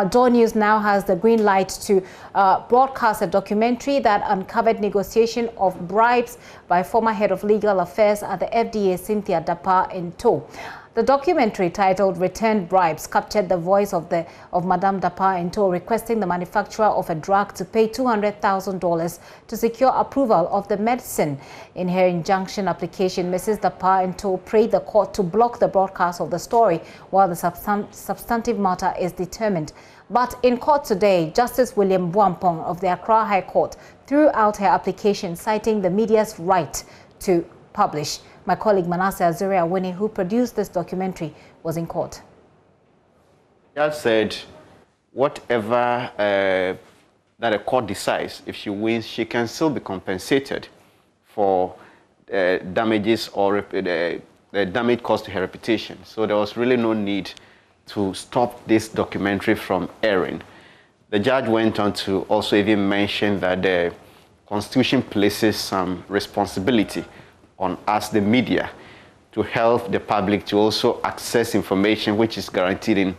JoyNews now has the green light to broadcast a documentary that uncovered negotiation of bribes by former head of legal affairs at the FDA, Cynthia Dapaah Ntoh. The documentary, titled Returned Bribes, captured the voice of Madame Dapaah Ntoh requesting the manufacturer of a drug to pay $200,000 to secure approval of the medicine. In her injunction application, Mrs. Dapaah Ntoh prayed the court to block the broadcast of the story while the substantive matter is determined. But in court today, Justice William Buampong of the Accra High Court threw out her application, citing the media's right to publish. My colleague Manasseh Azuri-Awene, who produced this documentary, was in court. The judge said whatever that a court decides, if she wins, she can still be compensated for damages or the damage caused to her reputation. So there was really no need to stop this documentary from airing. The judge went on to also even mention that the Constitution places some responsibility on us, the media, to help the public to also access information which is guaranteed in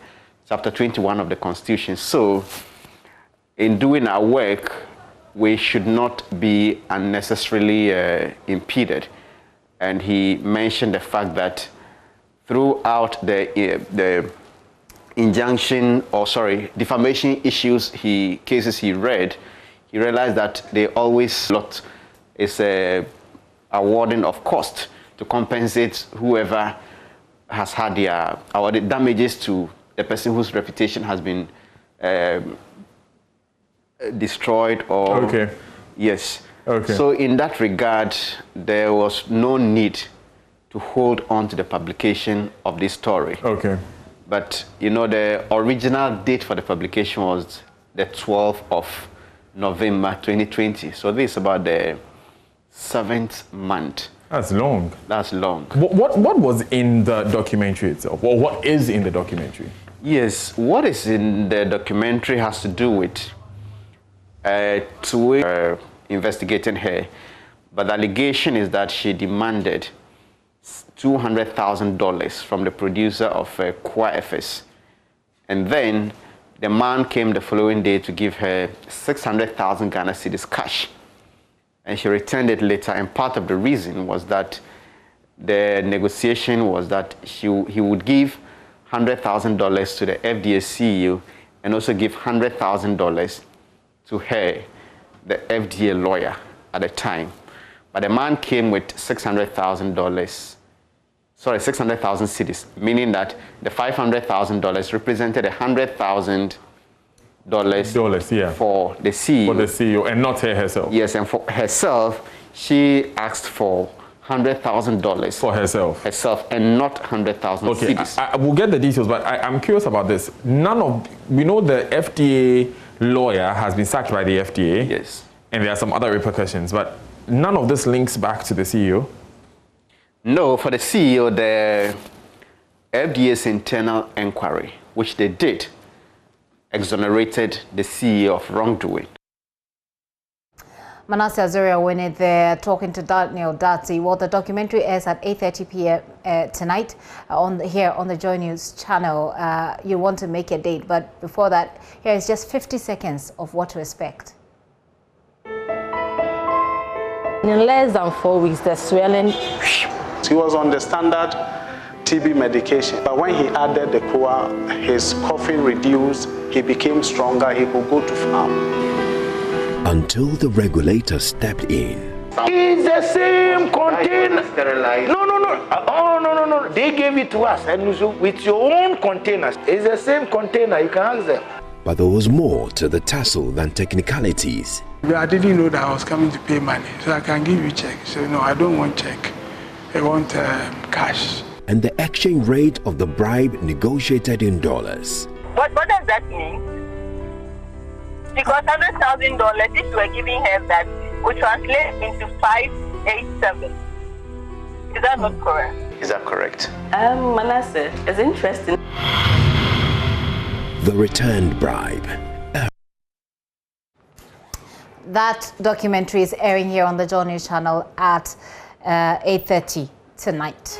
Chapter 21 of the Constitution. So, in doing our work, we should not be unnecessarily impeded. And he mentioned the fact that throughout the injunction, defamation cases he read, he realized that they always is a awarding of cost to compensate whoever has had the damages to the person whose reputation has been destroyed or... Okay. Yes. Okay. So in that regard, there was no need to hold on to the publication of this story. Okay. But, you know, the original date for the publication was the 12th of November 2020. So this is about the 7th month. That's long. That's long. What was in the documentary itself? Or what is in the documentary? Yes, what is in the documentary has to do with investigating her. But the allegation is that she demanded $200,000 from the producer of QuaFS. And then the man came the following day to give her 600,000 Ghana cedis cash. And she returned it later, and part of the reason was that the negotiation was that he would give $100,000 to the FDA CEO and also give $100,000 to her, the FDA lawyer at the time. But the man came with $600,000, 600,000 cedis, meaning that the $500,000 represented $100,000 yeah, for the CEO. For the CEO, and not her herself. Yes, and for herself, she asked for $100,000 for herself, and not 100,000 okay, cedis. I will get the details, but I'm curious about this. We know the FDA lawyer has been sacked by the FDA. Yes. And there are some other repercussions, but none of this links back to the CEO? No, for the CEO, the FDA's internal inquiry, which they did, exonerated the CEO of wrongdoing. Manasseh Azuri-Awene there talking to Daniel Dati. Well, the documentary airs at 8:30 p.m. Tonight here on the JoyNews channel. You want to make a date, but before that, here is just 50 seconds of what to expect. In less than 4 weeks, the swelling... He was on the standard TB medication, but when he added the Koa, his coughing reduced, he became stronger, he could go to farm. Until the regulator stepped in. It's the same container. No. They gave it to us, and so with your own containers. It's the same container, you can ask them. But there was more to the tussle than technicalities. I didn't know that I was coming to pay money, so I can give you check. So no, I don't want check. I want cash. And the exchange rate of the bribe negotiated in dollars. What does that mean? Because $100,000, if you were giving her that, would translate into 587. Is that not correct? Is that correct? Manasseh, it's interesting. The Returned Bribe. That documentary is airing here on the JoyNews channel at 8:30 tonight.